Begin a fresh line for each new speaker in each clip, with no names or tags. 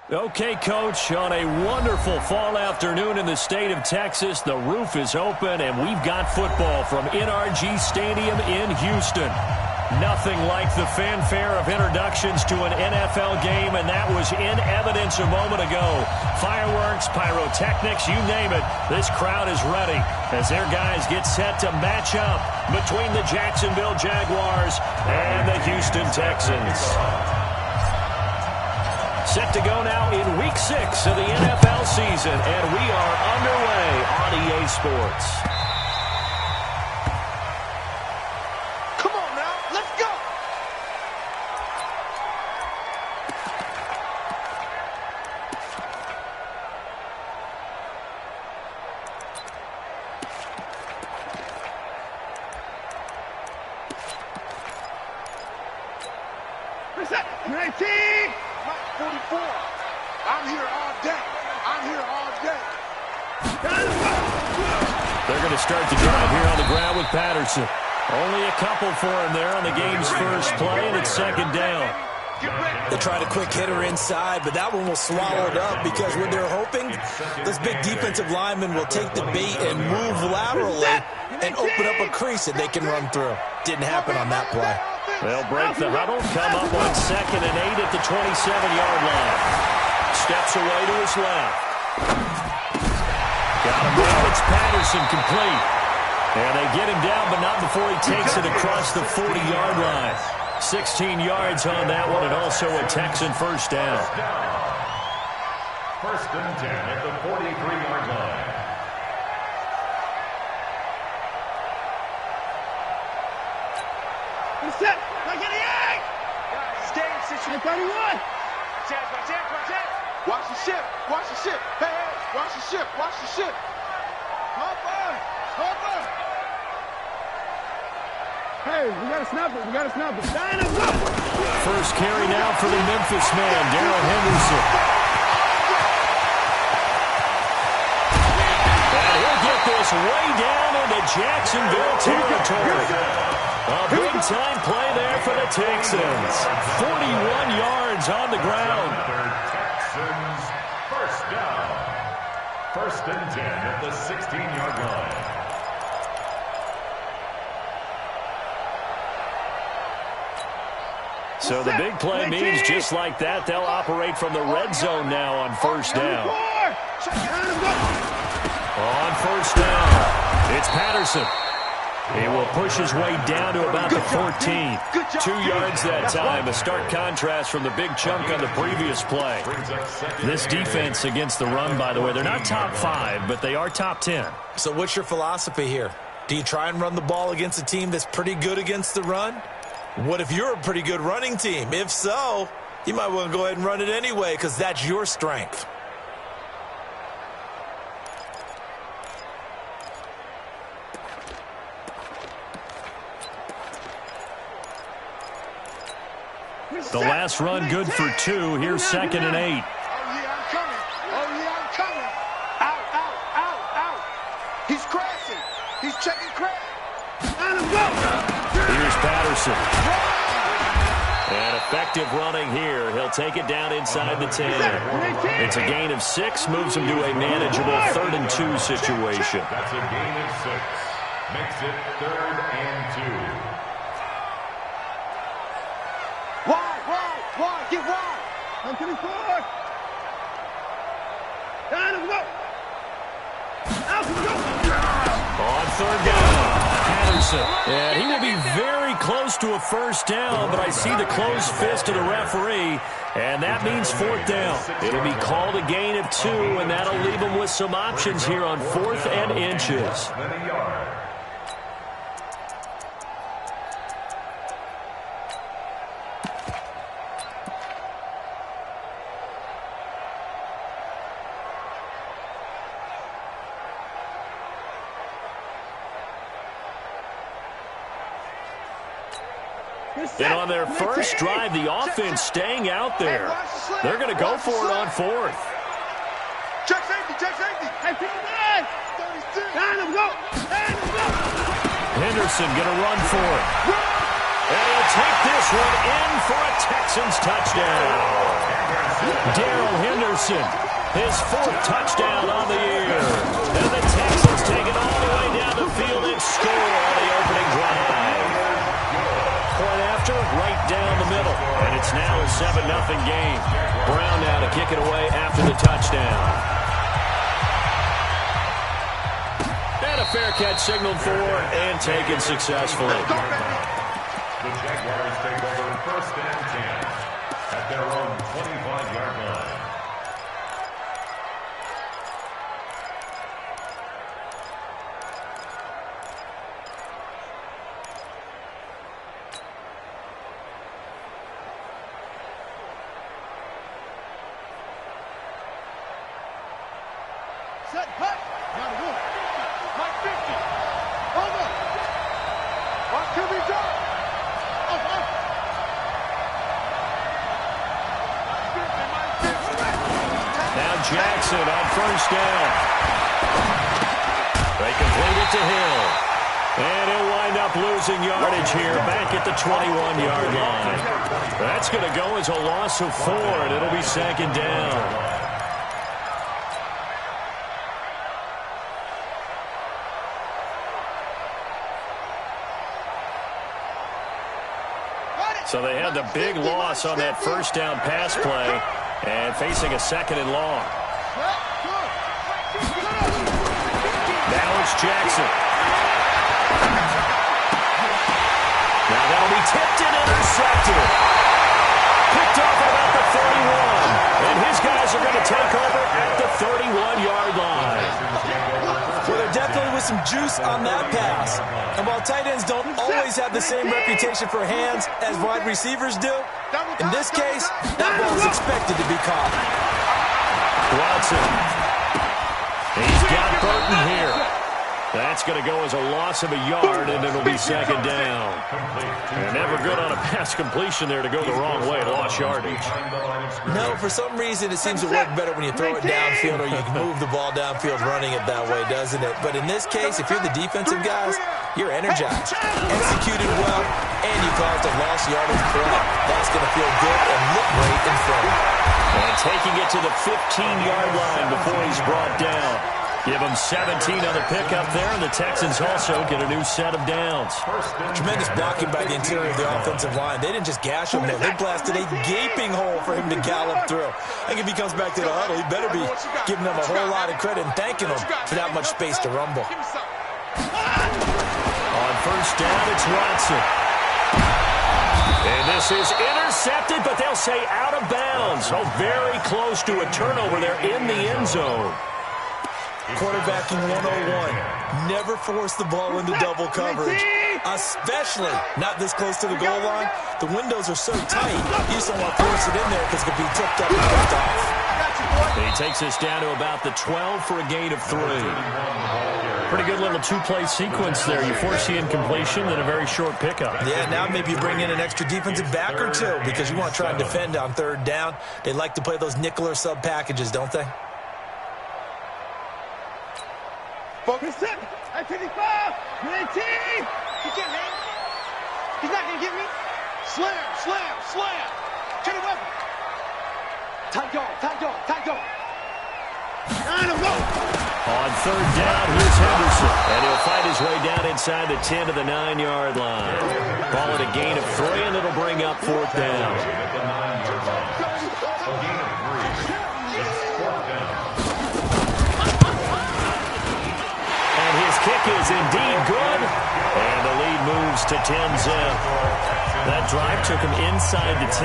Okay, Coach, on a wonderful fall afternoon in the state of Texas, the roof is open, and we've got football from NRG Stadium in Houston. Nothing like the fanfare of introductions to an NFL game, and that was in evidence a moment ago. Fireworks, pyrotechnics, you name it, this crowd is ready as their guys get set to match up between the Jacksonville Jaguars and the Houston Texans. Set to go now in Week 6 of the NFL season, and we are underway on EA Sports.
Come on now, let's go! Reset, 19! 44. I'm here all day. I'm here all day.
They're going to start the drive here on the ground with Patterson. Only a couple for him there on the game's first play, and it's second down.
They tried a quick hitter inside, but that one was swallowed up because what they're hoping, this big defensive lineman will take the bait and move laterally and open up a crease that they can run through. Didn't happen on that play.
They'll break the huddle, come up on 2nd and 8 at the 27-yard line. Steps away to his left. Got him down. It's Patterson complete. And they get him down, but not before he takes it across the 40-yard line. 16 yards on that one, and also a Texan first down.
First and 10 at the 43-yard line.
Set, 98! Stay in situation. 31! Watch the ship, watch the ship. Hey, hey, watch the ship, watch the ship. Hopper, Hopper. Hey, we got to snap it, we got to snap it.
First carry now for the Memphis man, Darrell Henderson. And he'll get this way down into Jacksonville territory. A big-time play there for the Texans. 41 yards on the ground.
Texans first down. First and 10 at the 16-yard line.
So the big play means just like that, they'll operate from the red zone now on first down. On first down, it's Patterson. He will push his way down to about the 14. 2 yards that time. A stark contrast from the big chunk on the previous play. This defense against the run, by the way, they're not top 5, but they are top 10.
So what's your philosophy here? Do you try and run the ball against a team that's pretty good against the run? What if you're a pretty good running team? If so, you might want to go ahead and run it anyway because that's your strength.
The last run good for 2. Here's 2nd and 8.
Oh, yeah, I'm coming. Oh, yeah, I'm coming. Out, out, out, out. He's crashing. He's checking crash.
Here's Patterson. And effective running here. He'll take it down inside the 10. It's a gain of 6. Moves him to a manageable 3rd and 2 situation.
That's a gain of 6. Makes it 3rd and 2.
Wide, get wide. I'm to the 4. Down and go. Out and go.
On 3rd down, Patterson. And he will be very close to a first down, but I see the closed fist of the referee, and that means 4th down. It'll be called a gain of 2, and that'll leave him with some options here on 4th and inches. And on their first drive, the offense staying out there. They're going to go for it on 4th.
Check safety, check safety. Hey, people back. 36. Down and go.
Henderson going to run for it. And he'll take this this one in for a Texans touchdown. Darrell Henderson, his 4th touchdown on the year. And the Texans take it all the way down the field and score on the opening drive. Point after, right down the middle. And it's now a 7-0 game. Brown now to kick it away after the touchdown. And a fair catch signaled for and taken successfully.
The Jaguars take over 1st and 10 at their own 25-yard line.
Set, cut. Now the rule. Like 50. Hold up. What can we do?
Now Jackson on 1st down. They complete it to Hill. And he'll wind up losing yardage here back at the 21-yard line. That's going to go as a loss of 4, and it'll be 2nd down. So they had the big loss on that 1st down pass play and facing a 2nd and long. Now it's Jackson. Now that'll be tipped and intercepted. Picked off at about the 31. And his guys are going to take over at the 31-yard line.
Well, there definitely was some juice on that pass. And while tight ends don't always have the same reputation for hands as wide receivers do, in this case, that ball is expected to be caught.
Watson. He's got Burton here. That's going to go as a loss of a yard, and it'll be 2nd down. And never good on a pass completion there to go the wrong way. Lost yardage.
No, for some reason, it seems to work better when you throw it downfield or you can move the ball downfield running it that way, doesn't it? But in this case, if you're the defensive guys, you're energized, executed well, and you caused a lost yardage play. That's going to feel good and look great in front.
And taking it to the 15-yard line before he's brought down. Give them 17 on the pickup there, and the Texans also get a new set of downs.
Tremendous blocking by the interior of the offensive line. They didn't just gash him there. They blasted a gaping hole for him to gallop through. I think if he comes back to the huddle, he better be giving them a whole lot of credit and thanking them for that much space to rumble.
On 1st down, it's Watson. And this is intercepted, but they'll say out of bounds. So very close to a turnover there in the end zone.
Quarterbacking 101. Never force the ball into double coverage, especially not this close to the goal line. The windows are so tight, you just don't want to force it in there because it could be tipped up and picked off.
And he takes us down to about the 12 for a gain of 3. Pretty good little 2-play sequence there. You force the incompletion, then a very short pickup.
Yeah, now maybe you bring in an extra defensive back or two because you want to try and defend on 3rd down. They like to play those nickel or sub packages, don't they?
Focus it. At 55. 19. He can't hang. He's not going to get me. Slam, slam, slam. Turn it up. Tight dog, tight dog, tight dog. I don't know.
On 3rd down, here's Henderson. And he'll fight his way down inside the 10 to the 9-yard line. Ball at a gain of 3, and it'll bring up 4th down. Kick is indeed good, and the lead moves to 10-zip. That drive took him inside the 10.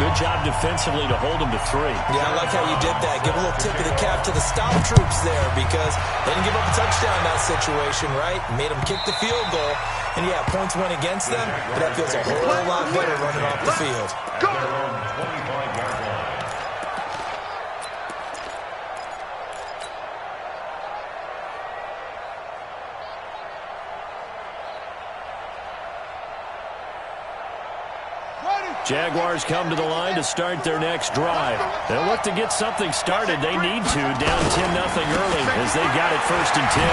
Good job defensively to hold him to 3.
Yeah, I like how you did that. Give a little tip of the cap to the stop troops there because they didn't give up a touchdown in that situation, right? Made them kick the field goal. And, yeah, points went against them, but that feels a whole lot better running off the field.
Go! 25-yard line.
Ready.
Jaguars come to the line to start their next drive. They'll look to get something started. They need to, down 10-0 early as they got it 1st and 10.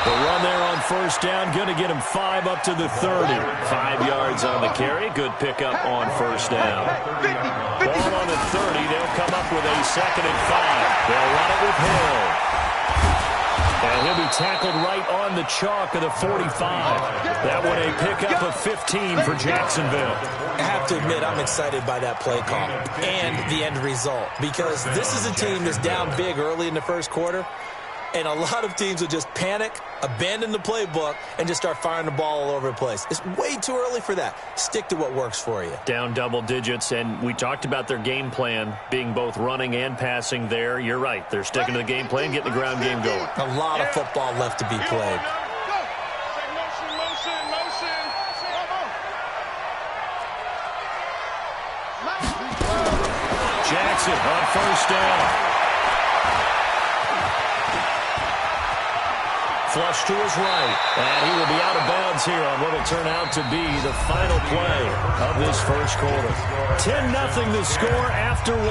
The run there on 1st down, going to get them 5 up to the 30. 5 yards on the carry. Good pickup on 1st down. Ball on the 30. They'll come up with a 2nd and 5. They'll run it with Hill. And he'll be tackled right on the chalk of the 45. That one a pickup of 15 for Jacksonville.
I have to admit, I'm excited by that play call and the end result, because this is a team that's down big early in the first quarter, and a lot of teams will just panic, abandon the playbook, and just start firing the ball all over the place. It's way too early for that. Stick to what works for you.
Down double digits, and we talked about their game plan being both running and passing there. You're right. They're sticking to the game plan, getting the ground game going.
A lot of football left to be played.
Jackson on 1st down. Flush to his right, and he will be out of bounds here on what will turn out to be the final play of this first quarter. 10-0 the score after 1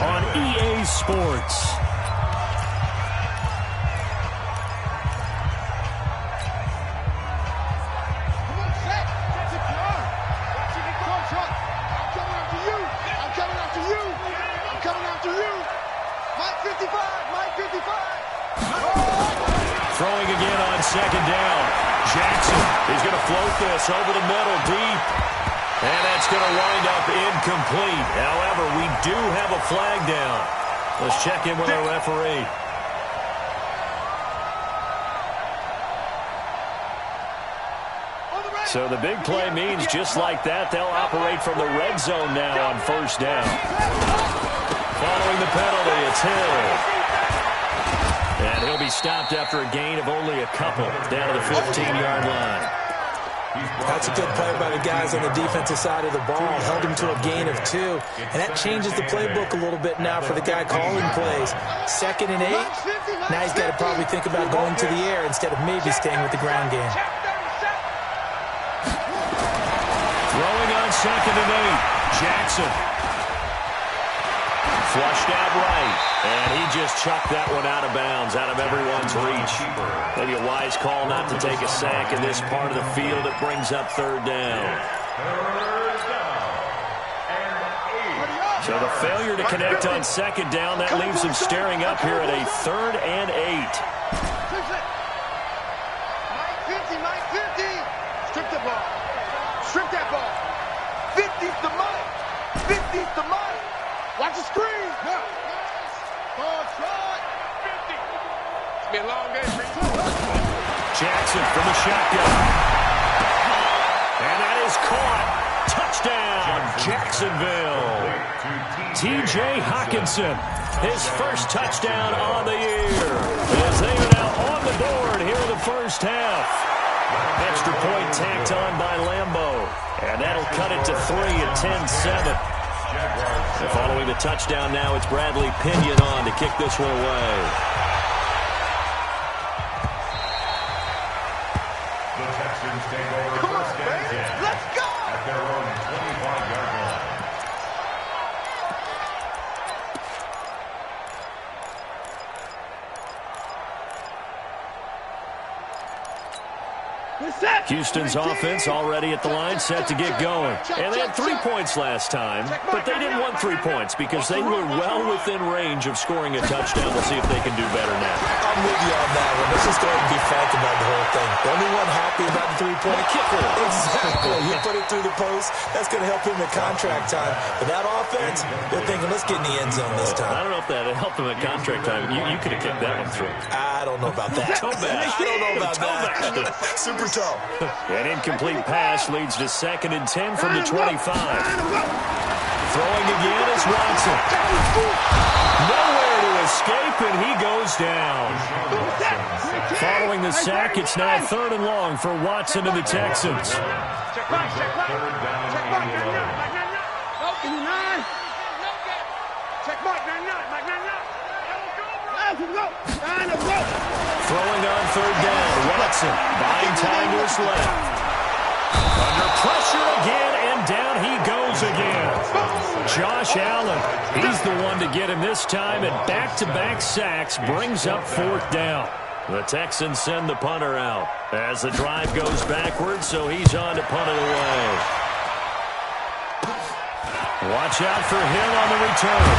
on EA Sports. Throwing again on 2nd down. Jackson is going to float this over the middle deep. And that's going to wind up incomplete. However, we do have a flag down. Let's check in with our referee. So the big play means just like that, they'll operate from the red zone now on 1st down. Following the penalty, it's Hill. And he'll be stopped after a gain of only a couple down to the 15-yard line.
That's a good play by the guys on the defensive side of the ball. Held him to a gain of 2. And that changes the playbook a little bit now for the guy calling plays. 2nd and 8. Now he's got to probably think about going to the air instead of maybe staying with the ground game.
Throwing on 2nd and 8. Jackson. Flushed out right, and he just chucked that one out of bounds, out of everyone's reach. Maybe a wise call not to take a sack in this part of the field. It brings up 3rd down. So the failure to connect on 2nd down, that leaves him staring up here at a 3rd and 8.
Mike 50. Strip the ball. Strip that ball. 50's the money. 50's the money. Watch the screen. Ball shot. 50. It's been a long game.
Jackson from the shotgun. And that is caught. Touchdown, Jacksonville. T.J. Hockenson, his first touchdown on the year. As they are now on the board here in the first half. Extra point tacked on by Lambeau. And that'll cut it to 3 at 10-7. Following the touchdown now, it's Bradley Pinion on to kick this one away.
The Texans take over 1st and 10.
Let's go!
At their own 25-yard line.
Houston's offense already at the line, set to get going. And they had 3 points last time, but they didn't want 3 points because they were well within range of scoring a touchdown. We'll see if they can do better now.
I'm with you on that one. Let's just go ahead and be frank about the whole thing. The only one happy about the 3-point kicker. Exactly. You put it through the post. That's going to help him at contract time. But that offense, they're thinking, let's get in the end zone this time.
I don't know if that helped him at contract time. You could have kicked that one through.
I don't know about that.
Toe bash.
I don't know about that. Super toe.
An incomplete pass leads to 2nd and 10 from the 25. Throwing again is Watson. Nowhere to escape, and he goes down. Following the sack, it's now 3rd and long for Watson and the Texans. Throwing on 3rd down, Watson buying time to his left. Under pressure again, and down he goes again. Josh Allen. He's the one to get him this time, and back-to-back sacks brings up 4th down. The Texans send the punter out as the drive goes backwards, so he's on to punt it away. Watch out for Hill on the return.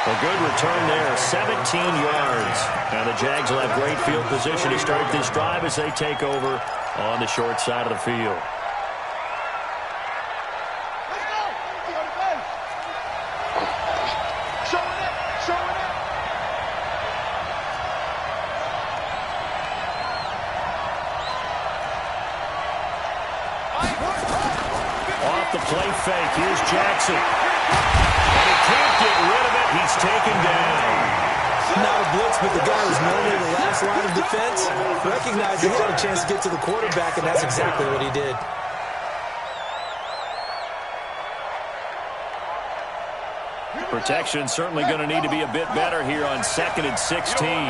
A good return there, 17 yards. Now the Jags will have great field position to start this drive as they take over on the short side of the field. The play fake. Here's Jackson. And he can't get rid of it. He's taken down.
Not a blitz, but the guy who's normally the last line of defense recognized he had a chance to get to the quarterback, and that's exactly what he did.
Protection certainly going to need to be a bit better here on 2nd and 16.
Hey,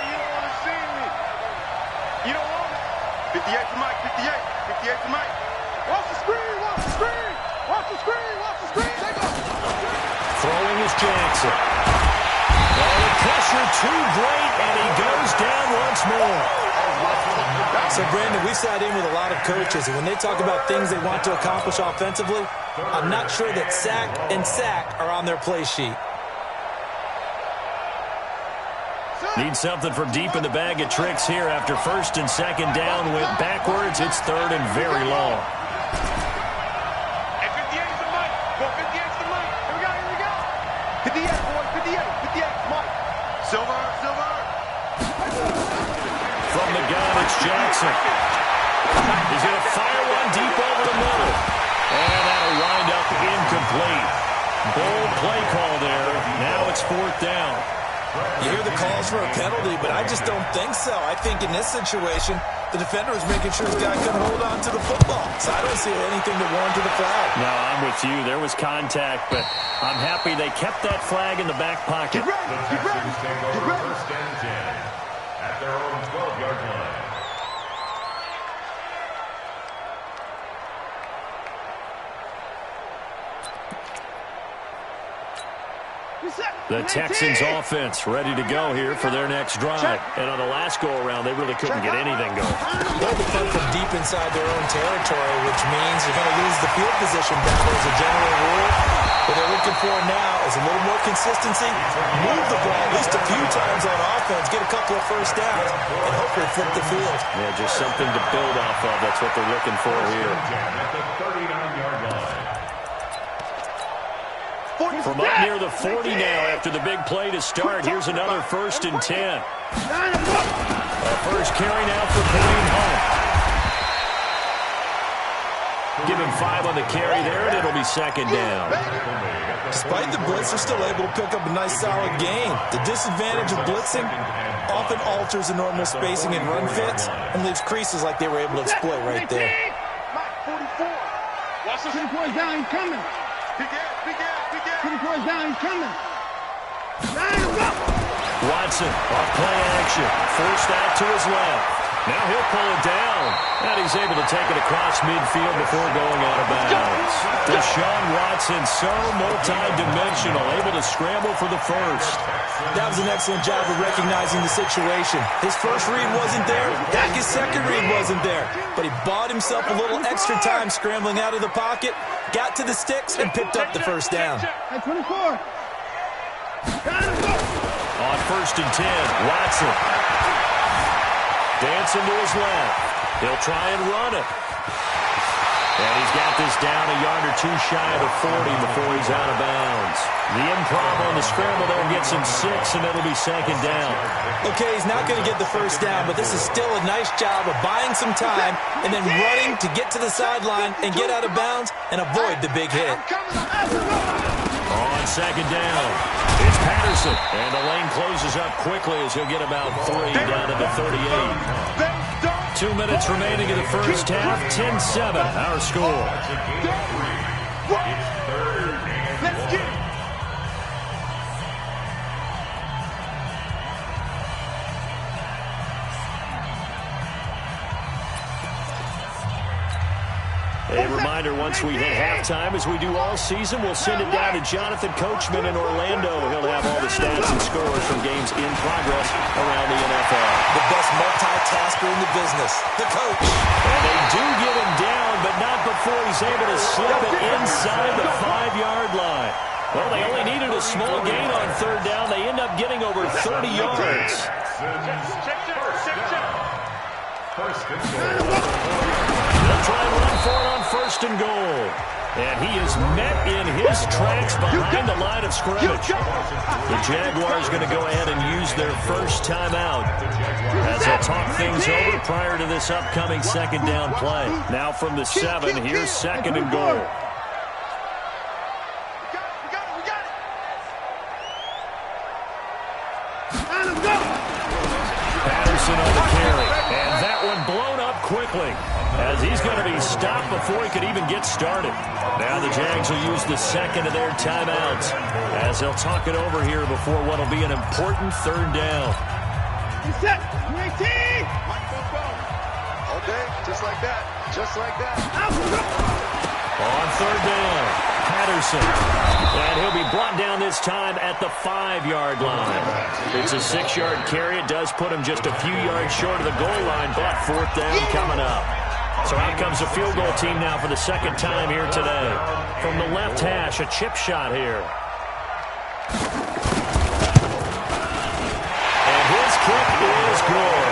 you don't want to see me. You don't want it. 58 to Mike, 58. 58 to Mike. Watch the screen, watch the screen. Watch the screen, watch the screen. Take off.
Throwing is Jackson. Oh, the pressure too great, and he goes down once more.
So, Brandon, we sat in with a lot of coaches, and when they talk about things they want to accomplish offensively, I'm not sure that sack and sack are on their play sheet.
Need something from deep in the bag of tricks here after 1st and 2nd down. Went backwards. It's 3rd and very long.
Hey, 58 is the Mike. Go 58 is the Mike. Here we go, here we go. 58, boy, 58. 58 is Mike. Silver, silver.
From the gun, it's Jackson. He's going to fire one deep over the middle. And that'll wind up incomplete. Bold play call there. Now it's 4th down.
You hear the calls for a penalty, but I just don't think so. I think in this situation, the defender was making sure his guy couldn't hold on to the football. So I don't see anything to warrant the flag.
No, I'm with you. There was contact, but I'm happy they kept that flag in the back pocket.
The Texans take over 1st and 10 at their own 12-yard line.
The Texans offense ready to go here for their next drive. And on the last go-around, they really couldn't get anything going.
They'll be coming from deep inside their own territory, which means you're going to lose the field position battle as a general rule. What they're looking for now is a little more consistency, move the ball at least a few times on offense, get a couple of 1st downs, and hopefully flip the field.
Yeah, just something to build off of. That's what they're looking for here.
At the 39-yard line.
From up near the 40 now after the big play to start. Here's another 1st and 10. A first carry now for Kareem Hunt. Give him 5 on the carry there, and it'll be 2nd down.
Despite the blitz, they're still able to pick up a nice solid gain. The disadvantage of blitzing often alters the normal spacing and run fits and leaves creases like they were able to exploit right there.
Mike, 44. Watch the
10 points down, he's coming.
Big ass, big ass, big ass.
10 points down, he's coming.
Watson, off play action, forced out to his left. Now he'll pull it down, and he's able to take it across midfield before going out of bounds. Deshaun Watson, so multi-dimensional, able to scramble for the first.
That was an excellent job of recognizing the situation. His first read wasn't there. His second read wasn't there. But he bought himself a little extra time scrambling out of the pocket, got to the sticks, and picked up the 1st down.
At 24.
On 1st and 10, Watson. Dancing to his left. He'll try and run it. And he's got this down a yard or 2 shy of the 40 before he's out of bounds. The improv on the scramble there gets him 6, and it'll be 2nd down.
Okay, he's not going to get the 1st down, but this is still a nice job of buying some time and then running to get to the sideline and get out of bounds and avoid the big hit.
On 2nd down, it's Patterson. And the lane closes up quickly as he'll get about 3 down to the 38. 2 minutes remaining in the first half. 10-7, our score.
Let's get it.
A reminder, once we hit halftime, as we do all season, we'll send it down to Jonathan Coachman in Orlando. He'll have all the stats and scores from games in progress around the NFL.
The best multitasker in the business, the coach.
And they do get him down, but not before he's able to slip it inside the 5-yard line. Well, they only needed a small gain on third down. They end up getting over 30 yards.
First and goal.
They'll try and run for it on first and goal. And he is met in his tracks behind the line of scrimmage. The Jaguars going to go ahead and use their first timeout as they'll talk things over prior to this upcoming second down play. Now from the 7, here's second and goal. Patterson on the carry. And that one blown up quickly as he's going to be stopped before he could even get started. Now the Jags will use the second of their timeouts as they'll talk it over here before what will be an important third down.
Reset. UAT. Okay, just like that. Just like that.
On third down, Patterson. And he'll be brought down this time at the 5-yard line. It's a 6-yard carry. It does put him just a few yards short of the goal line, but fourth down coming up. So out comes the field goal team now for the second time here today. From the left hash, a chip shot here. And his kick is good.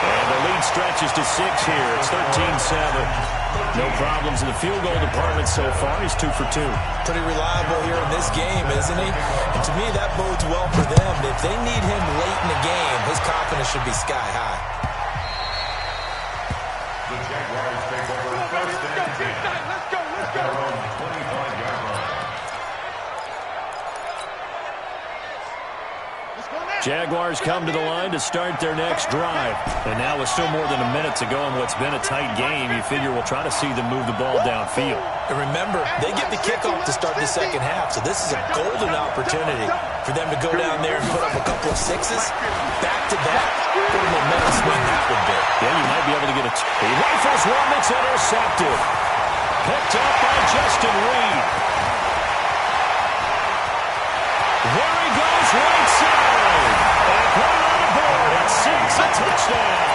And the lead stretches to 6 here. It's 13-7. No problems in the field goal department so far. He's 2 for 2.
Pretty reliable here in this game, isn't he? And to me, that bodes well for them. If they need him late in the game, his confidence should be sky high.
The Jaguars take over first and 10.
Let's go.
At their own 25-yard line.
Jaguars come to the line to start their next drive. And now with still more than a minute to go in what's been a tight game, you figure we'll try to see them move the ball downfield.
And remember, they get the kickoff to start the second half, so this is a golden opportunity for them to go down there and put up a couple of sixes. Back-to-back, what a momentum swing that would be.
Yeah, you might be able to get he rifles one that's intercepted. Picked up by Justin Reed. There he goes, right side. And put on the board at 6, a touchdown.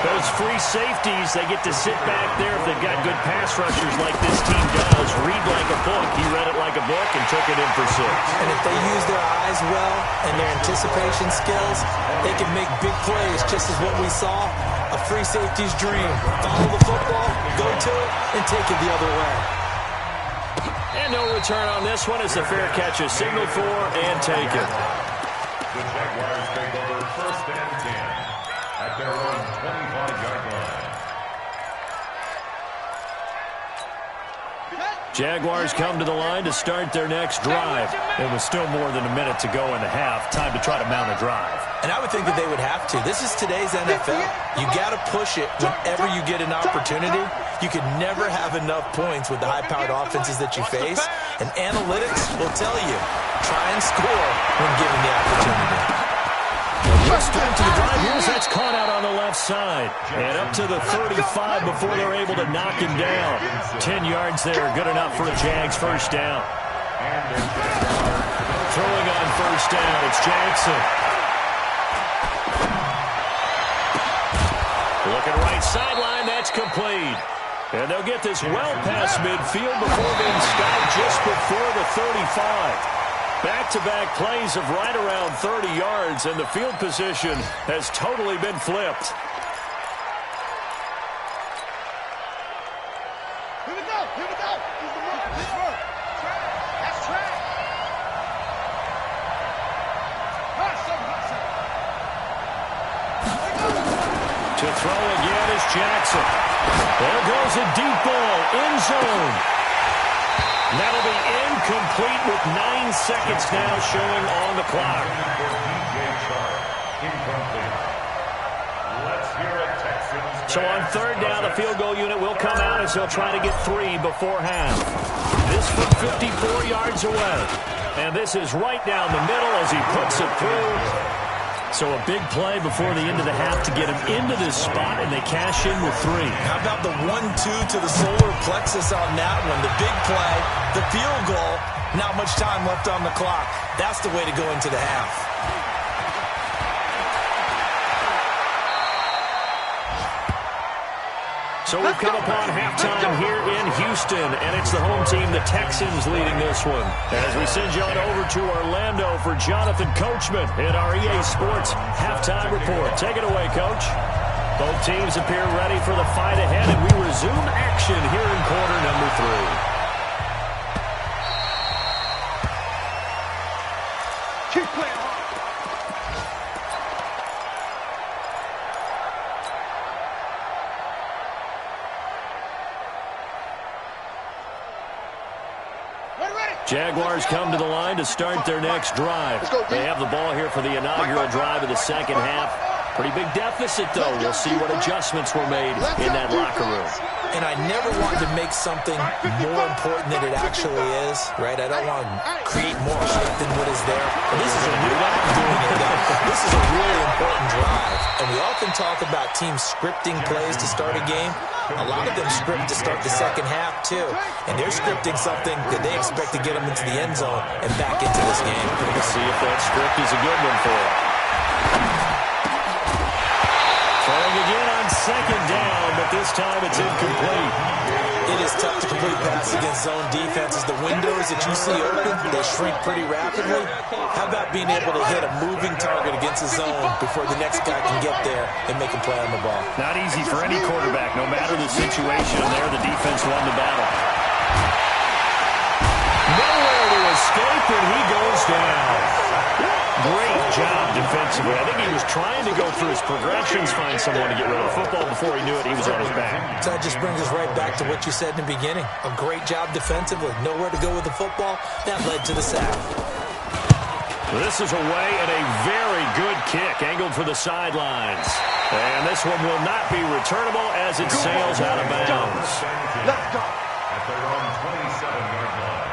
Those free safeties, they get to sit back there if they've got good pass rushers like this team does. Read like a book. He read it like a book and took it in for 6.
And if they use their eyes well and their anticipation skills, they can make big plays, just as what we saw. A free safety's dream. Follow the football, go to it, and take it the other way.
And no return on this one as the fair catch is signaled for and taken.
The Jaguars take over first and 10 at their own 25-yard line.
Jaguars come to the line to start their next drive. It was still more than a minute to go in the half. Time to try to mount a drive.
And I would think that they would have to. This is today's NFL. You got to push it whenever you get an opportunity. You can never have enough points with the high-powered offenses that you face. And analytics will tell you, try and score when given the opportunity.
First start to the drive here as that's caught out on the left side. And up to the 35 before they're able to knock him down. 10 yards there, good enough for a Jags first down. Throwing on first down, it's Jackson. Looking right sideline, that's complete. And they'll get this well past midfield before being stopped just before the 35. Back-to-back plays of right around 30 yards, and the field position has totally been flipped.
Here we go. Here we go. This work. That's track.
To throw again is Jackson. There goes a deep ball, end zone. That'll be incomplete with 9 seconds now showing on the clock. So on third down, the field goal unit will come out as they'll try to get 3 before half. This from 54 yards away. And this is right down the middle as he puts it through. So a big play before the end of the half to get him into this spot, and they cash in with 3.
How about the 1-2 to the solar plexus on that one? The big play, the field goal, not much time left on the clock. That's the way to go into the half.
So we've come upon halftime here in Houston, and it's the home team, the Texans, leading this one. As we send you on over to Orlando for Jonathan Coachman in our EA Sports Halftime Report. Take it away, Coach. Both teams appear ready for the fight ahead, and we resume action here in quarter number 3.
Keep playing hard.
Jaguars come to the line to start their next drive. They have the ball here for the inaugural drive of the second half. Pretty big deficit, though. We'll see what adjustments were made in that locker room.
And I never want to make something more important than it actually is, right? I don't want to create more hype than what is there. But this is a This is a really important drive. And we often talk about teams scripting plays to start a game. A lot of them script to start the second half, too. And they're scripting something that they expect to get them into the end zone and back into this game.
Let's see if that script is a good one for them. Throwing again on second down, but this time it's incomplete.
It is tough to complete passes against zone defenses. The windows that you see open, they shrink pretty rapidly. How about being able to hit a moving target against a zone before the next guy can get there and make a play on the ball?
Not easy for any quarterback. No matter the situation there, the defense won the battle. Nowhere to escape, and he goes down. Great job defensively. I think he was trying to go through his progressions, find someone to get rid of the football. Before he knew it, he was on his back.
So that just brings us right back to what you said in the beginning. A great job defensively. Nowhere to go with the football. That led to the sack.
This is away and a very good kick, angled for the sidelines. And this one will not be returnable as it sails out of bounds.
Let's go.
At their own 27-yard line.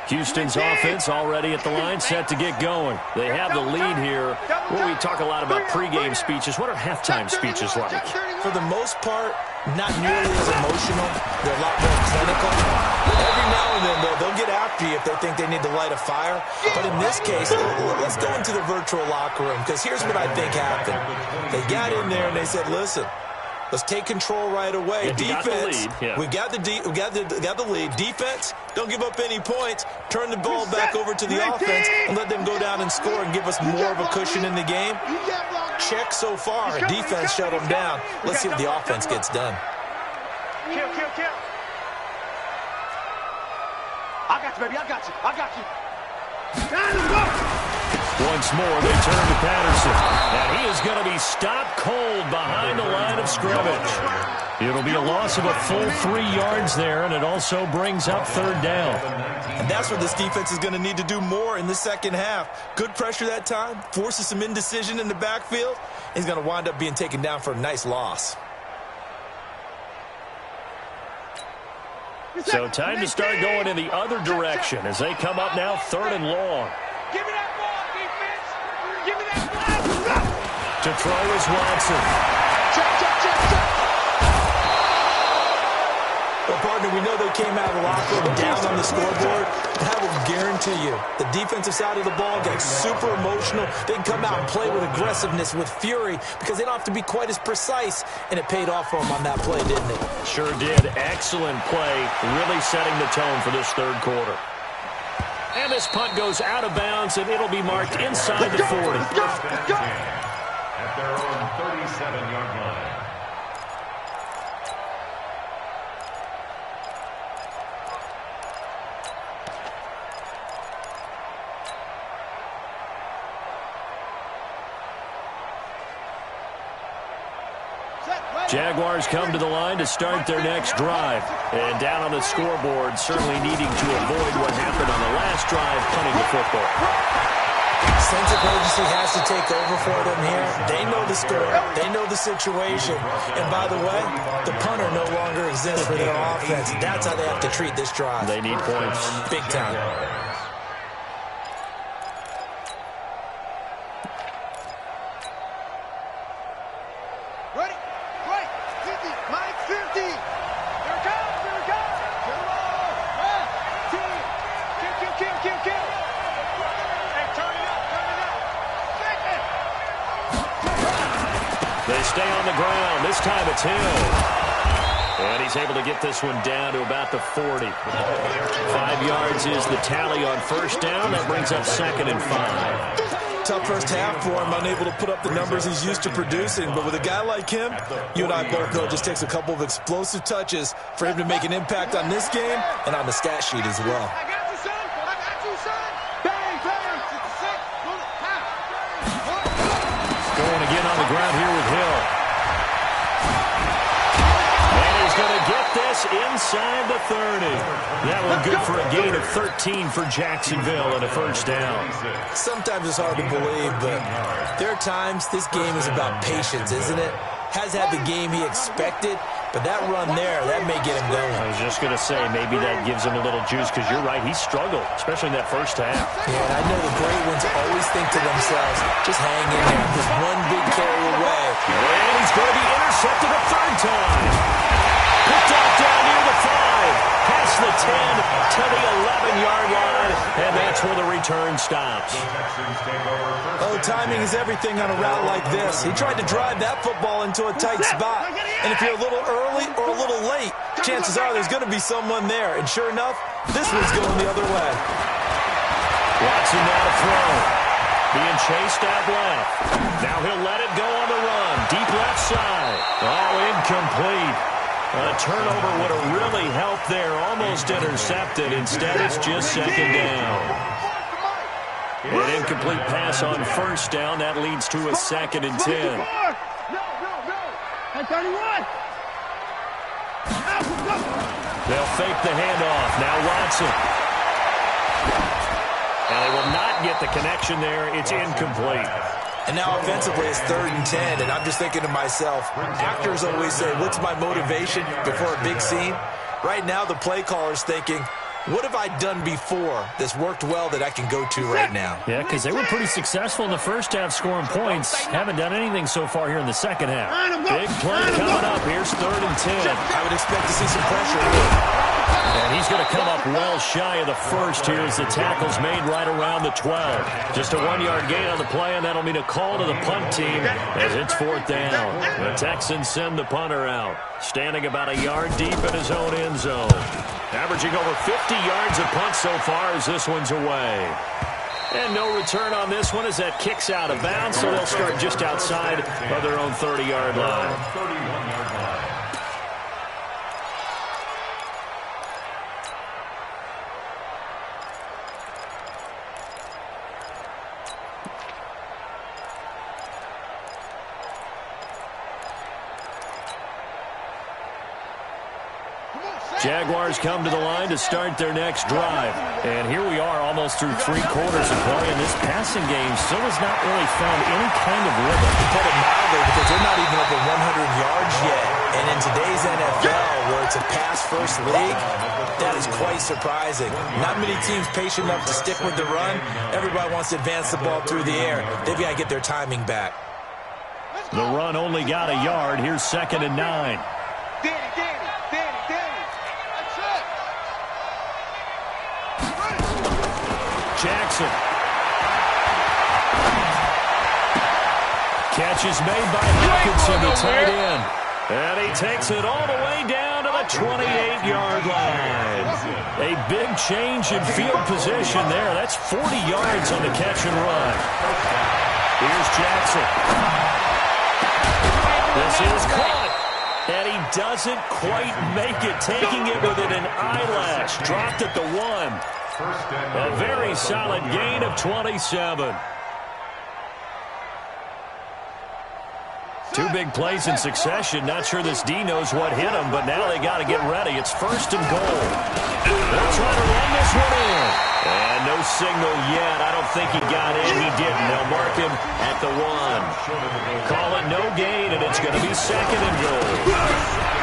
Houston's offense already at the line, set to get going. They have the lead here. Well, we talk a lot about pregame speeches. What are halftime speeches like?
For the most part, not nearly as emotional. They're a lot more clinical. Every now and then, they'll get after you if they think they need to light a fire. But in this case, let's go into the virtual locker room, because here's what I think happened. They got in there and they said, listen, let's take control right away. Defense, we got the lead. Defense, don't give up any points. Turn the ball back over to the offense and let them go down and score and give us more of a cushion in the game. Check so far. Defense shut them down. Let's see what the offense gets done.
Kill. I got you, baby. I got you.
Once more, they turn to Patterson. And he is going to be stopped cold behind the line of scrimmage. It'll be a loss of a full 3 yards there, and it also brings up third down.
And that's what this defense is going to need to do more in the second half. Good pressure that time, forces some indecision in the backfield. He's going to wind up being taken down for a nice loss.
So time to start going in the other direction as they come up now, third and long.
Give me that ball, defense. Give me that ball.
To throw is Watson.
Check.
Well, partner, we know they came out of the locker room down on the scoreboard. But I will guarantee you, the defensive side of the ball got super emotional. They can come out and play with aggressiveness, with fury, because they don't have to be quite as precise. And it paid off for them on that play, didn't it?
Sure did. Excellent play, really setting the tone for this third quarter. And this punt goes out of bounds, and it'll be marked inside the 40.
At their own 37-yard line.
Jaguars come to the line to start their next drive. And down on the scoreboard, certainly needing to avoid what happened on the last drive, punting the football.
sense of urgency has to take over for them here. They know the score. They know the situation. And by the way, the punter no longer exists for their offense. That's how they have to treat this drive.
They need points.
Big time.
Ready? Right. 50. Mike 50. Here it comes. Here it comes. To the ball. Left. Team. Kill. Hey, turn it up. Second.
They stay on the ground. This time it's Hill. And he's able to get this one down to about the 40. 5 yards is the tally on first down. That brings up 2nd and 5.
Tough first half for him, unable to put up the numbers he's used to producing. But with a guy like him, you and I both know it just takes a couple of explosive touches for him to make an impact on this game and on the stat sheet as well.
I got you, son. Bang.
Going again on the ground here with Hill. And he's going to get this inside the 30. That one good for a gain of 13 for Jacksonville and a first down.
Sometimes it's hard to believe, but there are times this game is about patience, isn't it? Has had the game he expected, but that run there, that may get him going.
I was just going to say, maybe that gives him a little juice, because you're right, he struggled, especially in that first half.
Yeah, and I know the great ones always think to themselves, just hang in there, just one big carry away.
And he's going to be intercepted a third time. Picked off down near the 5. Past the 10 to the 11-yard line, and that's where the return stops.
Oh, timing is everything on a route like this. He tried to drive that football into a tight spot. And if you're a little early or a little late, chances are there's going to be someone there. And sure enough, this one's going the other way.
Watson now to throw. Being chased out left. Now he'll let it go on the run. Deep left side. Oh, incomplete. A turnover would have really helped there. Almost intercepted. Instead, it's just 2nd down. An incomplete pass on first down. That leads to a 2nd and 10.
No. At 31.
They'll fake the handoff. Now Watson. And they will not get the connection there. It's incomplete.
And now offensively it's 3rd and 10, and I'm just thinking to myself, actors always say, what's my motivation before a big scene? Right now the play caller's thinking, what have I done before that's worked well that I can go to right now?
Yeah, because they were pretty successful in the first half scoring points. Haven't done anything so far here in the second half. Big play coming up. Here's 3rd and 10.
I would expect to see some pressure here.
And he's going to come up well shy of the first here as the tackle's made right around the 12. Just a 1-yard gain on the play, and that'll mean a call to the punt team as it's 4th down. The Texans send the punter out, standing about a yard deep in his own end zone. Averaging over 50 yards a punt so far as this one's away. And no return on this one as that kicks out of bounds, so they'll start just outside of their own 30-yard line.
31-yard line.
Jaguars come to the line to start their next drive. And here we are almost through 3 quarters of play, and this passing game still has not really found any kind of rhythm.
To put it mildly, because they're not even over 100 yards yet. And in today's NFL, where it's a pass-first league, that is quite surprising. Not many teams patient enough to stick with the run. Everybody wants to advance the ball through the air. They've got to get their timing back.
The run only got a yard. Here's 2nd and 9.
Danny.
Jackson. Catch is made by Hawkinson, the tight end. And he takes it all the way down to the 28-yard line. A big change in field position there. That's 40 yards on the catch and run. Here's Jackson. This is caught. And he doesn't quite make it, taking it within an eyelash. Dropped at the 1. A very solid gain of 27. 2 big plays in succession. Not sure this D knows what hit him, but now they got to get ready. It's 1st and goal. They'll try to run this one in. And no signal yet. I don't think he got in. He didn't. They'll mark him at the 1. Call it no gain, and it's going to be 2nd and goal.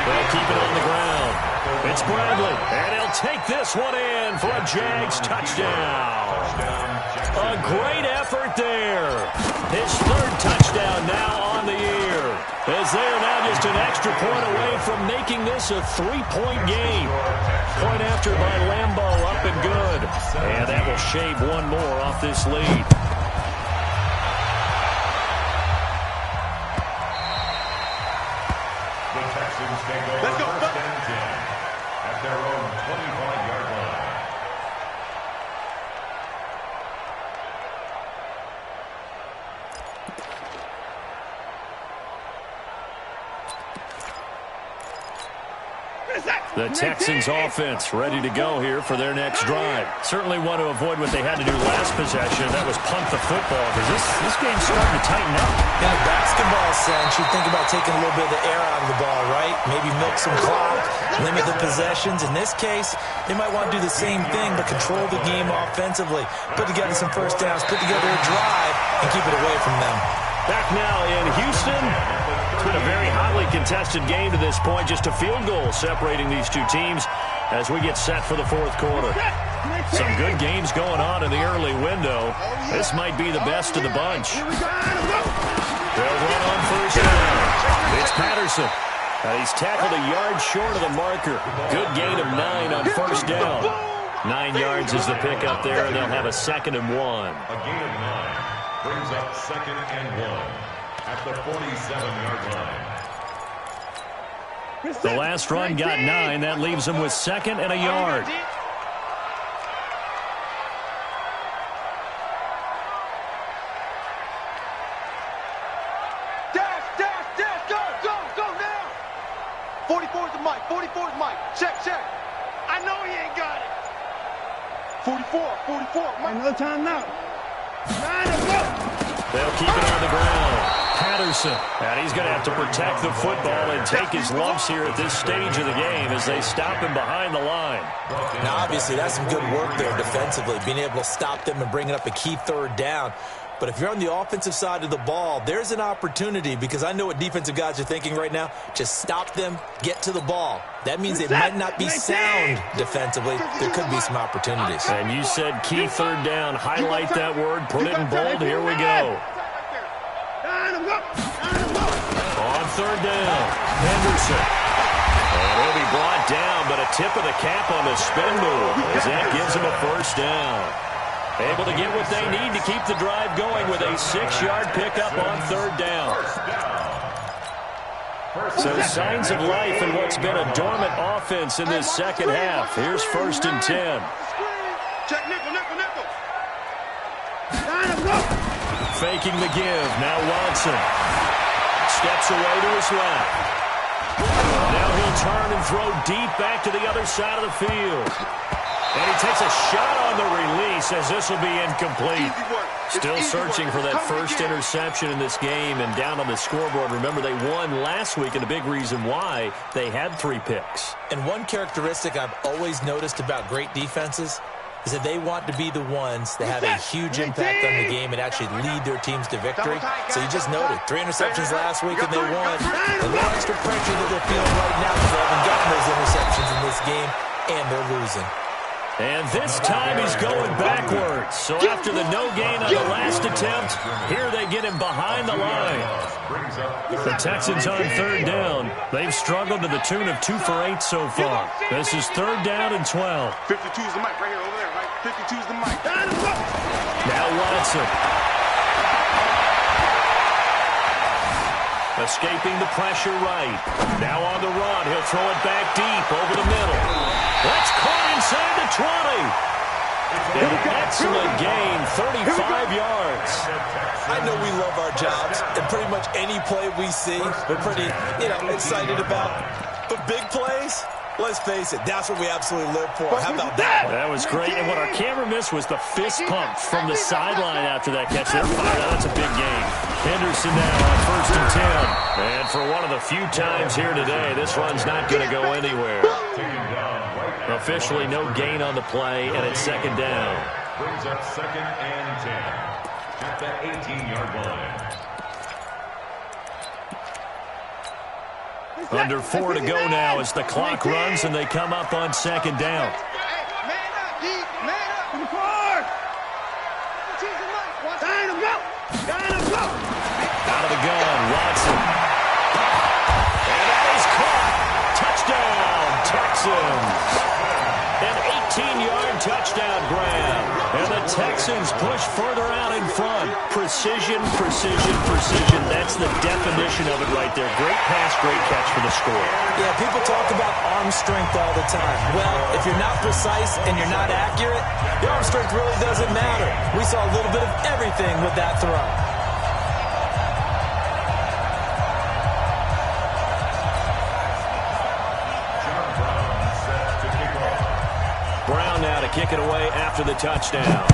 They'll keep it on the ground. It's Bradley, and he'll take this one in for a Jags touchdown. A great effort there. His 3rd touchdown now on the year. As they are now just an extra point away from making this a 3-point game. Point after by Lambeau, up and good. And that will shave one more off this lead.
The Texans take over first and 10 at their own 25-yard line.
The Texans offense ready to go here for their next drive. Certainly want to avoid what they had to do last possession. That was punt the football, because this game's starting to tighten up.
In a basketball sense, you think about taking a little bit of the air out of the ball, right? Maybe milk some clock, limit the possessions. In this case, they might want to do the same thing, but control the game offensively. Put together some first downs, put together a drive, and keep it away from them.
Back now in Houston. It's been a very hotly contested game to this point. Just a field goal separating these two teams as we get set for the 4th quarter. Some good games going on in the early window. This might be the best of the bunch. They'll run on first down. It's Patterson. He's tackled a yard short of the marker. Good gain of 9 on first down. 9 yards is the pickup there, and they'll have a 2nd and 1.
A gain of 9 brings up 2nd and 1 at the 47-yard line.
The last run got 9. That leaves them with 2nd and a yard.
Dash, go now. 44 is the mic, 44 is Mike. Check. I know he ain't got it. 44, Mike.
No time now. Line up, go.
They'll keep it on the ground. Patterson, and he's going to have to protect the football and take his lumps here at this stage of the game as they stop him behind the line.
Now, obviously, that's some good work there defensively, being able to stop them and bringing up a key 3rd down. But if you're on the offensive side of the ball, there's an opportunity, because I know what defensive guys are thinking right now. Just stop them, get to the ball. That means it might not be sound defensively. There could be some opportunities.
And you said key 3rd down. Highlight that word. Put it in bold. Here we go. On 3rd down, Henderson. And he'll be brought down, but a tip of the cap on the spin move as that gives him a first down. Able to get what they need to keep the drive going with a 6-yard pickup on 3rd down. So signs of life in what's been a dormant offense in this second half. Here's 1st and 10.
Check nickel.
Faking the give. Now Watson steps away to his left. Now he'll turn and throw deep back to the other side of the field. And he takes a shot on the release as this will be incomplete. Still searching for that first interception in this game and down on the scoreboard. Remember, they won last week, and a big reason why they had 3 picks.
And one characteristic I've always noticed about great defenses is that they want to be the ones that have a huge impact on the game and actually lead their teams to victory. So you just noted 3 interceptions last week and they won. A little extra pressure that they're feeling right now because they haven't gotten those interceptions in this game, and they're losing.
And this time he's going backwards. So after the no gain on the last attempt, here they get him behind the line. The Texans on 3rd down. They've struggled to the tune of 2 for 8 so far. This is 3rd down and 12.
52 is the mic right here, over there, right? 52 is the mic.
Now Watson. Escaping the pressure right. Now on the run. He'll throw it back deep over the middle. That's caught inside the 20. An excellent gain, 35 yards.
I know we love our jobs, and pretty much any play we see, we're pretty, excited about. But big plays, let's face it, that's what we absolutely live for. How about that?
That was great. And what our camera missed was the fist pump from the sideline after that catch. That's a big game. Henderson now on 1st and 10. And for one of the few times here today, this run's not going to go anywhere. Officially no gain on the play, and it's 2nd down.
Brings up 2nd and 10 at the 18-yard line.
Under 4 to go now as the clock runs and they come up on 2nd down.
Man up, D. Man up. To the forward. Time to go. Time to go.
Out of the gun, Watson. And that is caught. Touchdown, Texans. An 18-yard touchdown grab. And the Texans push further out in front. Precision, precision, precision. That's the definition of it right there. Great pass, great catch for the score.
Yeah, people talk about arm strength all the time. Well, if you're not precise and you're not accurate, your arm strength really doesn't matter. We saw a little bit of everything with that throw.
Brown now to kick it away after the touchdown.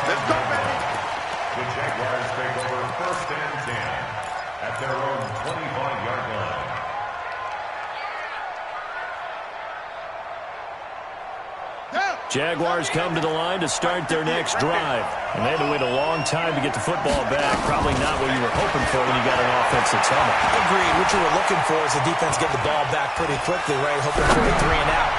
Let's go, baby.
The Jaguars take over 1st and 10 at their own 25-yard line.
Jaguars come to the line to start their next drive. And they had to wait a long time to get the football back. Probably not what you were hoping for when you got an offense that's on it.
Agreed. What you were looking for is the defense get the ball back pretty quickly, right? Hoping for a 3 and out.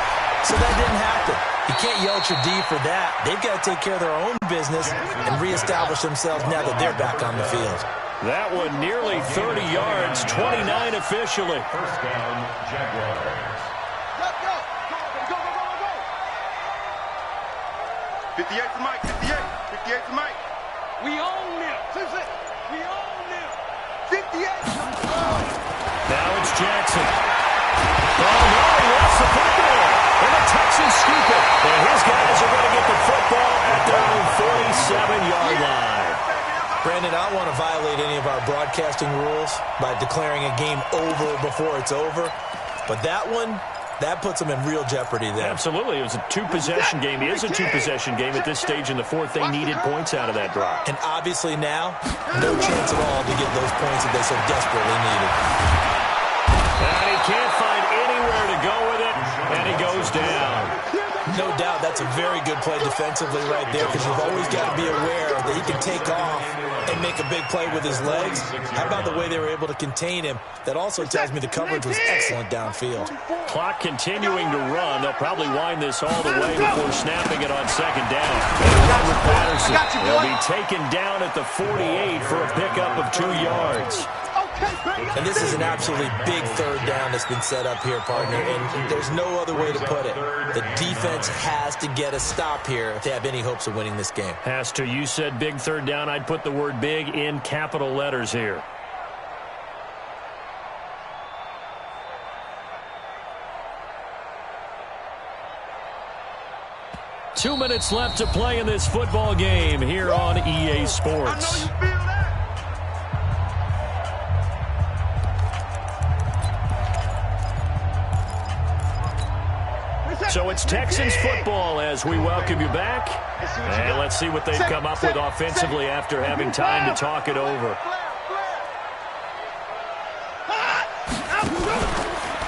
So that didn't happen. You can't yell at your D for that. They've got to take care of their own business and reestablish themselves now that they're back on the field.
That one nearly 30 yards, 29 officially.
1st down, Jaguars.
Let's go. Go, go, go, go, go. 58 to Mike. 58. 58 to Mike. We own them. We own them. 58.
Now it's Jackson. Oh, no, he lost the football. And the Texans scoop it. And his guys are going to get the football at their own 47-yard line.
Brandon, I don't want to violate any of our broadcasting rules by declaring a game over before it's over. But that one, that puts them in real jeopardy there.
Absolutely. It was a two-possession game. It is a two-possession game at this stage in the fourth. They needed points out of that drive.
And obviously now, no chance at all to get those points that they so desperately needed.
And he can't find anywhere to go with it, and he goes down.
No doubt that's a very good play defensively right there, because you've always got to be aware that he can take off and make a big play with his legs. How about the way they were able to contain him? That also tells me the coverage was excellent downfield.
Clock continuing to run. They'll probably wind this all the way before snapping it on 2nd down. Robert Patterson will be taken down at the 48 for a pickup of 2 yards.
And this is an absolutely big 3rd down that's been set up here, partner, and there's no other way to put it. The defense has to get a stop here if they have any hopes of winning this game.
Has to. You said big 3rd down. I'd put the word big in capital letters here. Two minutes left to play in this football game here on EA Sports.
I know you feel that.
So it's Texans football as we welcome you back. And let's see what they've come up with offensively after having time to talk it over.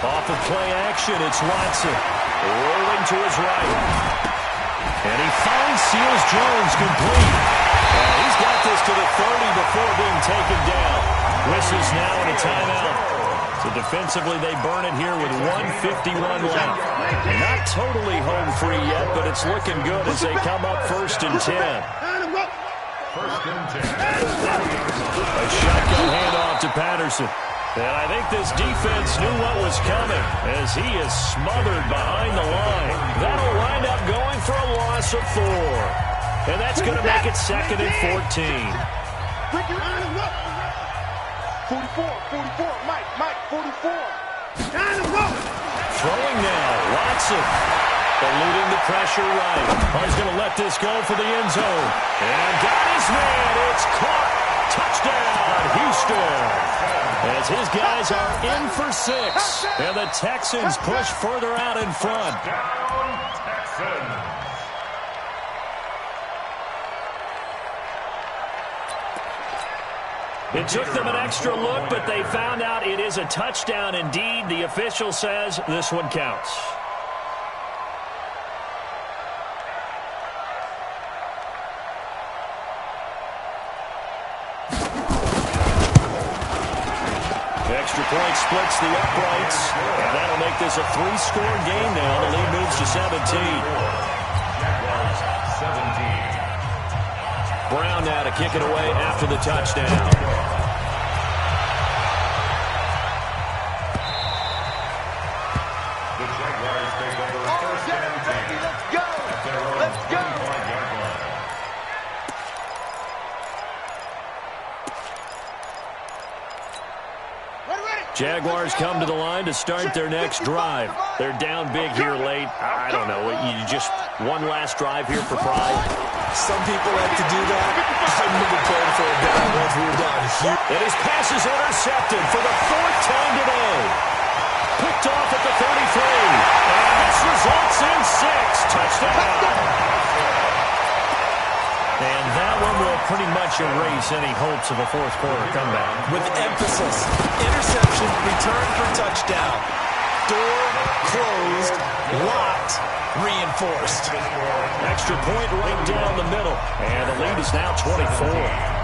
Off of play action, it's Watson. Rolling to his right. And he finds Seals Jones complete. And he's got this to the 30 before being taken down. Whistles now in a timeout. So defensively, they burn it here with 1:51 left. Not totally home free yet, but it's looking good as they come up 1st and 10.
1st and 10.
A shotgun handoff to Patterson. And I think this defense knew what was coming as he is smothered behind the line. That'll wind up going for a loss of 4. And that's going to make it 2nd and 14.
44, Mike, 44.
Throwing now, Watson. Eluding the pressure right. He's going to let this go for the end zone. And got his man. It's caught. Touchdown, Houston. As his guys are in for 6. And the Texans push further out in front.
Down, Texans.
It took them an extra look, but they found out it is a touchdown indeed. The official says this one counts. Extra point splits the uprights, and that'll make this a 3-score game now. The lead moves to 17.
Jaguars 17.
Brown now to kick it away after the touchdown.
The Jaguars take over first and 10.
Let's go! Let's go!
Jaguars come to the line to start their next drive. They're down big here late. I don't know. You just one last drive here for pride.
Some people like to do that. I remember playing for a guy once we were down here.
And his pass is intercepted for the 4th time today. Picked off at the 33. And this results in 6. Touchdown. And that one will pretty much erase any hopes of a fourth-quarter comeback.
With emphasis. Interception, return for touchdown. Door closed, locked, reinforced.
Extra point right down the middle. And the lead is now 24.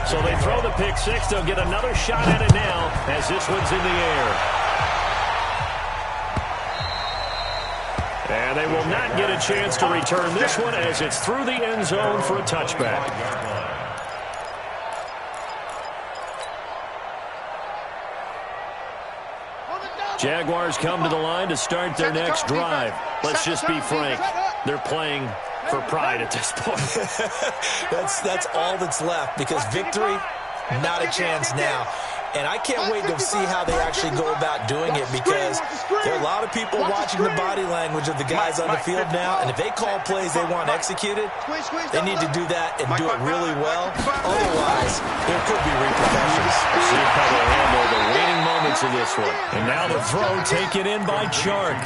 So they throw the pick six. They'll get another shot at it now as this one's in the air. And they will not get a chance to return this one as it's through the end zone for a touchback. Jaguars come to the line to start their next drive. Let's just be frank. They're playing for pride at this point.
That's all that's left, because victory, not a chance now. And I can't wait to see how they actually go about doing it, because there are a lot of people watching the body language of the guys on the field now, and if they call plays they want executed, they need to do that and do it really well. Otherwise, there could be repercussions.
See how they handle the waning moments of this one. And now the throw taken in by Chark.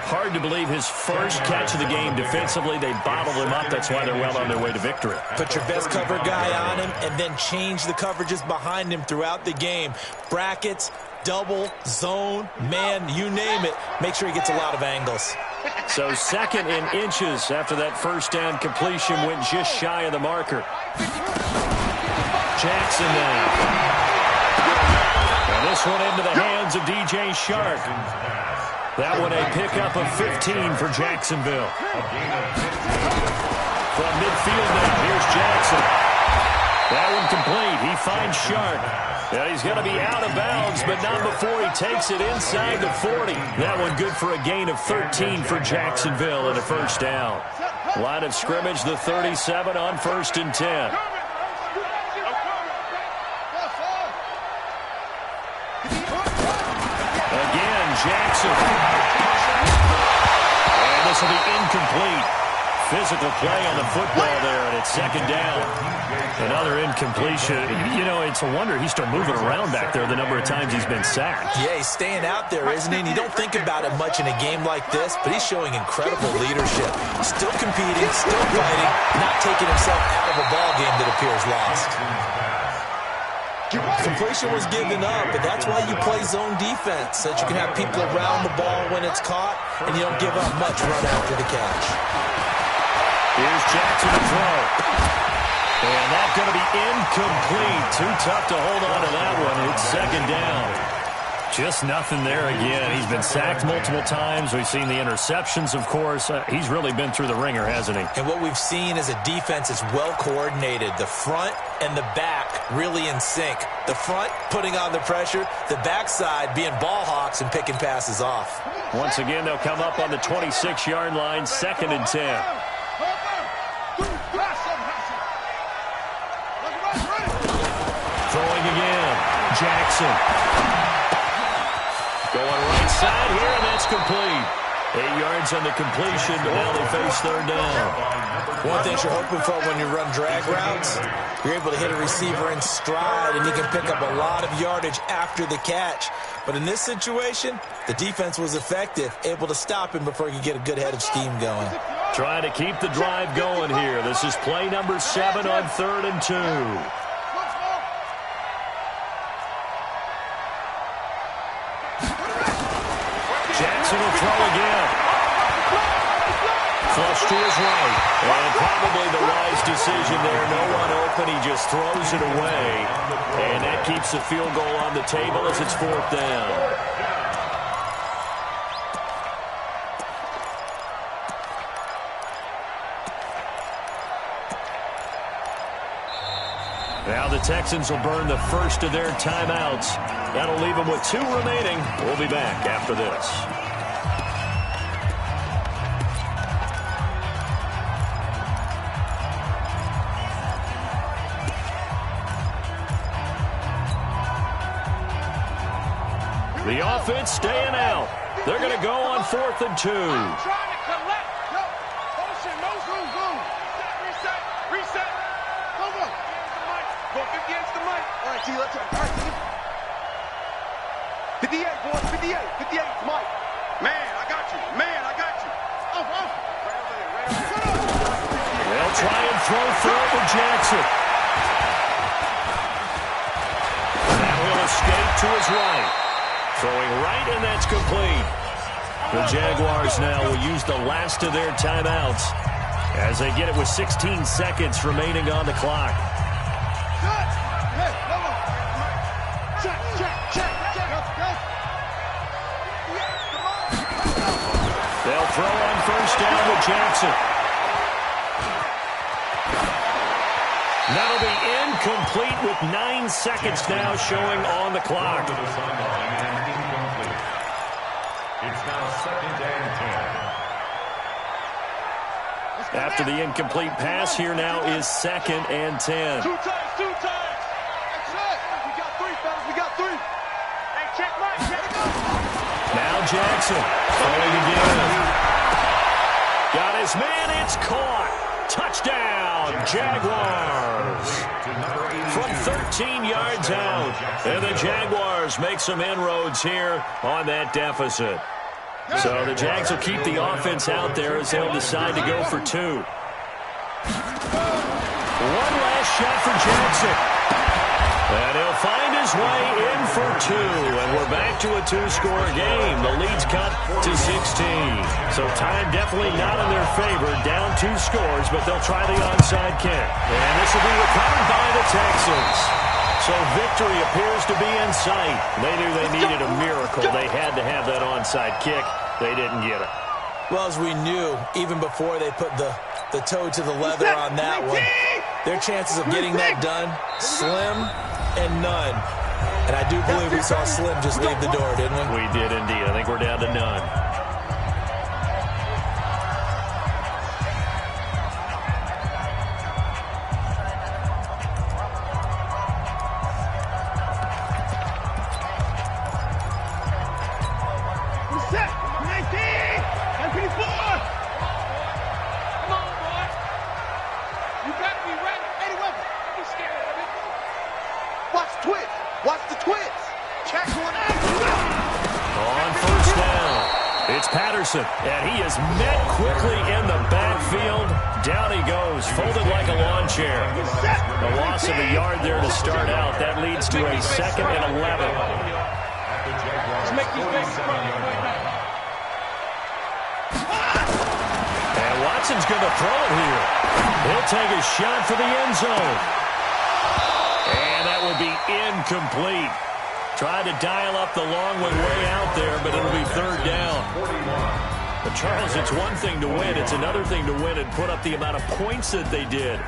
Hard to believe his first catch of the game defensively. They bottled him up. That's why they're well on their way to victory.
Put your best cover guy on him and then change the coverages behind him throughout the game. Brackets, double, zone, man, you name it. Make sure he gets a lot of angles.
So 2nd and inches after that first down completion went just shy of the marker. Jackson now. And this one into the hands of DJ Chark. That one a pickup of 15 for Jacksonville. From midfield now, here's Jackson. That one complete. He finds Chark. Yeah, he's going to be out of bounds, but not before he takes it inside the 40. That one good for a gain of 13 for Jacksonville and a first down. Line of scrimmage, the 37 on 1st and 10. Again, Jackson. And this will be incomplete. Physical play on the football there, and it's 2nd down. Another incompletion. You know, it's a wonder he's still moving around back there the number of times he's been sacked.
Yeah, he's staying out there, isn't he? And you don't think about it much in a game like this, but he's showing incredible leadership. Still competing, still fighting, not taking himself out of a ball game that appears lost. Completion was given up, but that's why you play zone defense, so that you can have people around the ball when it's caught, and you don't give up much run after the catch.
Here's Jackson to throw. And that's going to be incomplete. Too tough to hold on to that one. It's 2nd down. Just nothing there again. He's been sacked multiple times. We've seen the interceptions, of course. He's really been through the ringer, hasn't he?
And what we've seen is a defense that's well coordinated. The front and the back really in sync. The front putting on the pressure. The backside being ball hawks and picking passes off.
Once again, they'll come up on the 26-yard line, 2nd and 10. Throwing again. Jackson. Going right side here, and that's complete. 8 yards on the completion, but now they face third down.
One thing you're hoping for when you run drag routes, you're able to hit a receiver in stride, and he can pick up a lot of yardage after the catch. But in this situation, the defense was effective, able to stop him before he could get a good head of steam going.
Trying to keep the drive going here. This is play number 7 on 3rd and 2. Jackson will throw again. Flush to his right. And probably the wise decision there. No one open. He just throws it away. And that keeps the field goal on the table as it's 4th down. Now the Texans will burn the first of their timeouts. That'll leave them with 2 remaining. We'll be back after this. The offense staying out. They're going to go on 4th and 2.
I'm trying to collect. No. Motion. No zoom. Zoom. Reset. Reset. Go, go. Go 50 against the mic. All right, T. Let's go. All right, T. 58, boys. 58. 58. Mike. Man, I got you. Man, I got you. Oh, oh. Right over there. Right over there.
They'll try and throw forward to Jackson. Now he'll escape to his right. Throwing right, and that's complete. The Jaguars now will use the last of their timeouts as they get it with 16 seconds remaining on the clock.
Check, check, check, check. Go.
They'll throw on 1st down with Jackson. That'll be incomplete with 9 seconds now showing on the clock.
It's now 2nd and 10.
After the incomplete pass, here now is 2nd and 10.
2 times. That's it. We got 3, fellas. We got 3. Hey, check Mike. Check it out.
Now Jackson throwing again. Got his man. It's caught. Touchdown, Jaguars. From 13 yards out. And the Jaguars make some inroads here on that deficit. So the Jags will keep the offense out there as they'll decide to go for 2. One last shot for Jackson. And he'll find his way in for 2. And we're back to a 2-score game. The lead's cut to 16. So time definitely not in their favor. Down 2 scores, but they'll try the onside kick. And this will be recovered by the Texans. So victory appears to be in sight. They knew they needed a miracle. They had to have that onside kick. They didn't get it.
Well, as we knew, even before they put the toe to the leather on that one, their chances of getting that done, slim and none. And I do believe we saw Slim just leave the door, didn't we?
We did indeed. I think we're down to none.
Reset. 19. 94. Come on, boy. You got to be ready. Eddie Weber. Don't be scared of it. Watch the twist. Watch the twist. Check one out.
On 1st down, it's Patterson, and he is met quickly in the backfield. Down he goes, folded like a lawn chair. A loss of a yard there to start out. That leads to a 2nd and 11.
Let's make these bases run.
And Watson's going to throw it here. He'll take a shot for the end zone. And that will be incomplete. Tried to dial up the long one way out there, but it'll be 3rd down. But Charles, it's one thing to win. It's another thing to win and put up the amount of points that they did.